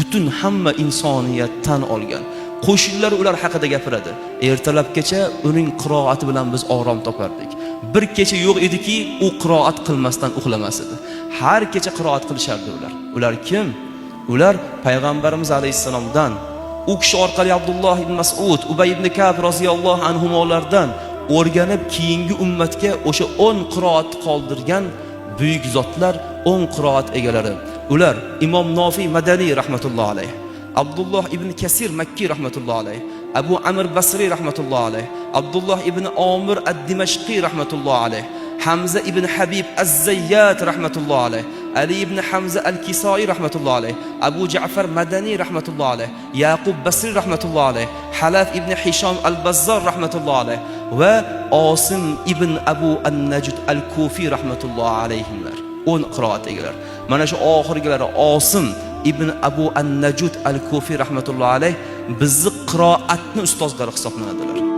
butun hamma insoniyat tan olgan. Qo'shinlar ular haqida gapiradi. Ertalabgacha uning qiroati bilan biz orom topardik. Bir kecha yo'q ediki, u qiroat qilmasdan uxlamas edi. Har kecha qiroat qilishardi ular. Ular kim? Ular payg'ambarimiz alayhisalomdan, u kishi orqali Abdulloh ibn Mas'ud, Ubay ibn Ka'b roziyallohu anhumolardan o'rganib keyingi ummatga o'sha 10 qiroat qoldirgan buyuk zotlar, 10 qiroat egalari. Ular Imom Nofiy Madaniy rahmatullohi alayh, Abdulloh ibn Kasir Makki rahmatullohi alayh, Abu Amr Basri rahmatullohi alayh, Abdulloh ibn Omir ad-Dimashqi rahmatullohi alayh, Hamza ibn Habib az-Zayyat rahmatullohi alayh, Ali ibn Hamza al-Kisoi rahmatullohi alayh, Abu Ja'far Madani rahmatullohi alayh, Yaqub Basri rahmatullohi alayh, Halaf ibn Hisham al-Bazzar rahmatullohi alayh va Osim ibn Abu an-Najd al-Kufi rahmatullohi alayhimlar. 10 qiroat egalar. Mana shu oxirgilari Osim ibn Abu an-Najd al-Kufi rahmatullohi alayh bizni qiroatni ustozlari hisoblanadilar.